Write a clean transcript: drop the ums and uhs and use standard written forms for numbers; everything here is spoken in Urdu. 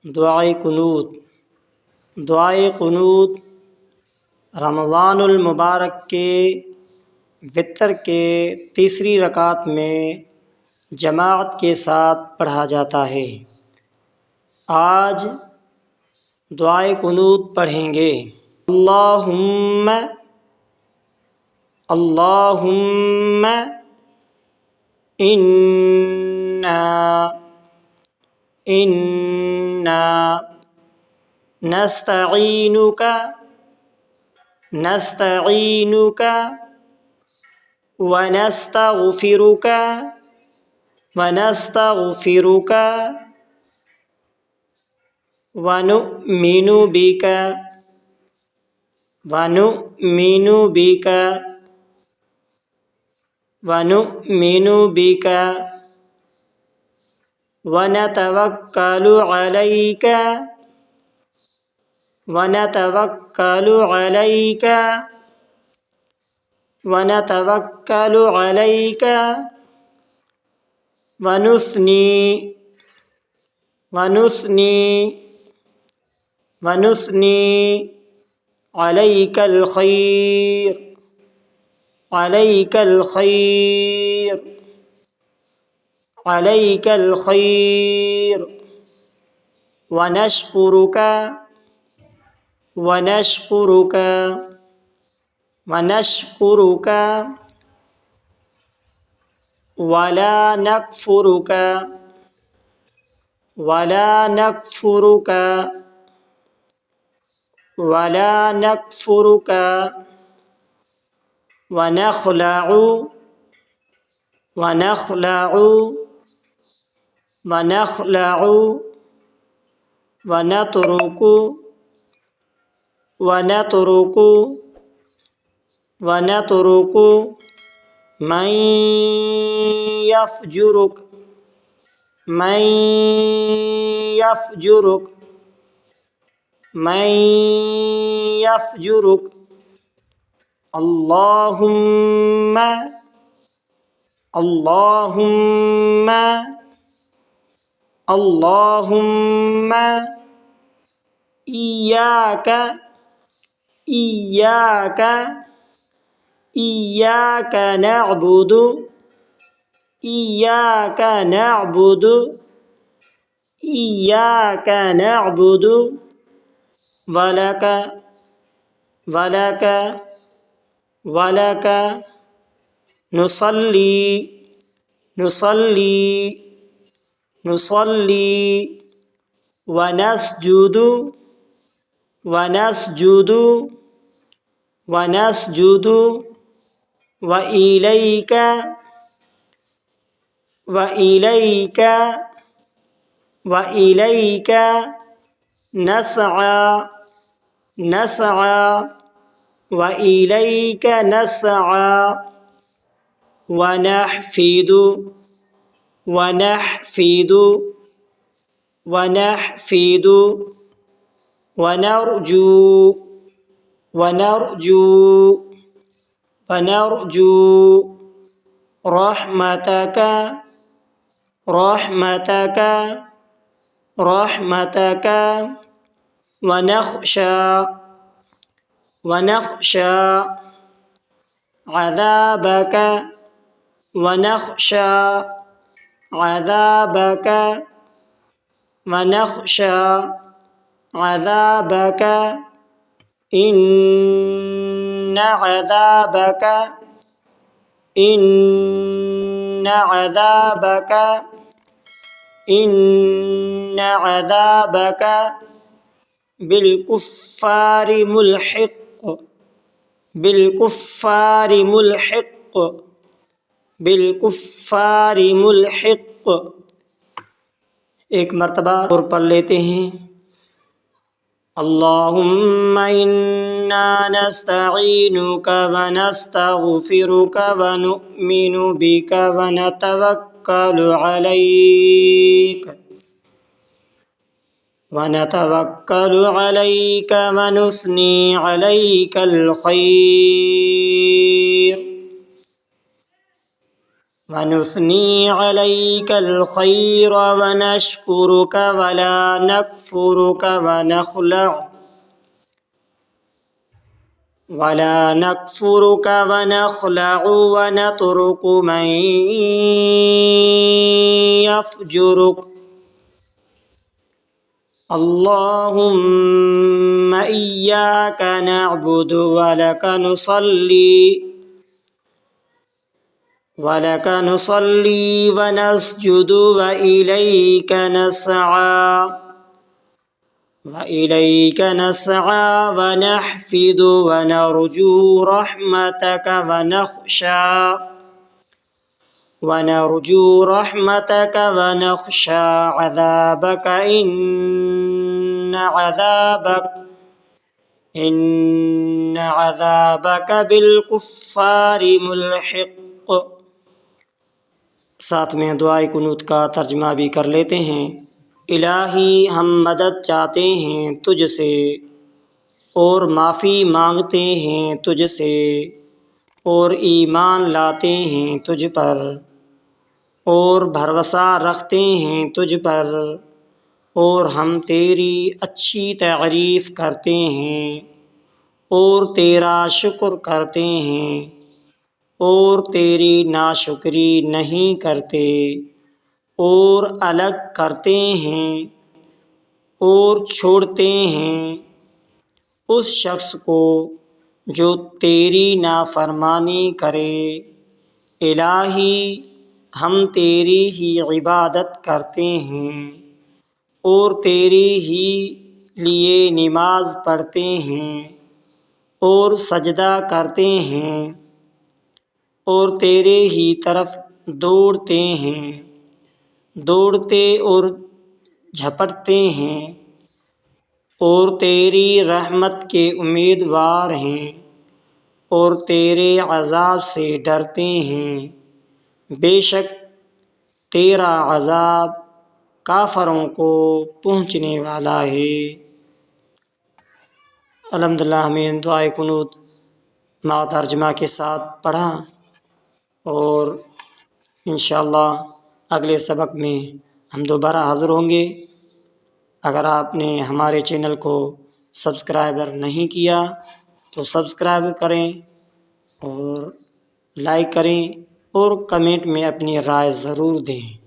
دعائے قنوت۔ دعائے قنوت رمضان المبارک کے وتر کے تیسری رکعت میں جماعت کے ساتھ پڑھا جاتا ہے۔ آج دعائے قنوت پڑھیں گے۔ اللہم اللہم انا نستعینک ونستغفرک ونؤمن بک ونتوکل علیک ونثنی علیک الخیر ونشکرک ولا نکفرک ونخلع ونترك من يفجرك اللهم إياك نعبد ولك نصلي ونسجد وإليك نسعى وإليك نسعى ونحفد ونرجو رحمتك ونخشى عذابك إن عذابك بالكفار ملحق۔ ایک مرتبہ اور پڑھ لیتے ہیں۔ اللہم انا نستعینک ونستغفرک ونؤمن بک ونتوکل علیک ونثنی علیک الخیر ونثني عليك الخير ونشكرك ولا نكفرك ونخلع ونترك من يفجرك اللهم إياك نعبد ولك نصلي ونسجد وإليك نسعى ونحفظ ونرجو رحمتك ونخشى عذابك إن عذابك بالكفار ملحق۔ ساتھ میں دعائے قنوت کا ترجمہ بھی کر لیتے ہیں۔ الہی ہم مدد چاہتے ہیں تجھ سے اور معافی مانگتے ہیں تجھ سے اور ایمان لاتے ہیں تجھ پر اور بھروسہ رکھتے ہیں تجھ پر اور ہم تیری اچھی تعریف کرتے ہیں اور تیرا شکر کرتے ہیں اور تیری ناشکری نہیں کرتے اور الگ کرتے ہیں اور چھوڑتے ہیں اس شخص کو جو تیری نافرمانی کرے۔ الہی ہم تیری ہی عبادت کرتے ہیں اور تیری ہی لیے نماز پڑھتے ہیں اور سجدہ کرتے ہیں اور تیرے ہی طرف دوڑتے اور جھپٹتے ہیں اور تیری رحمت کے امیدوار ہیں اور تیرے عذاب سے ڈرتے ہیں۔ بے شک تیرا عذاب کافروں کو پہنچنے والا ہے۔ الحمدللہ ہمیں دعائے قنوت مع ترجمہ کے ساتھ پڑھا اور انشاءاللہ اگلے سبق میں ہم دوبارہ حاضر ہوں گے۔ اگر آپ نے ہمارے چینل کو سبسکرائبر نہیں کیا تو سبسکرائب کریں اور لائک کریں اور کمنٹ میں اپنی رائے ضرور دیں۔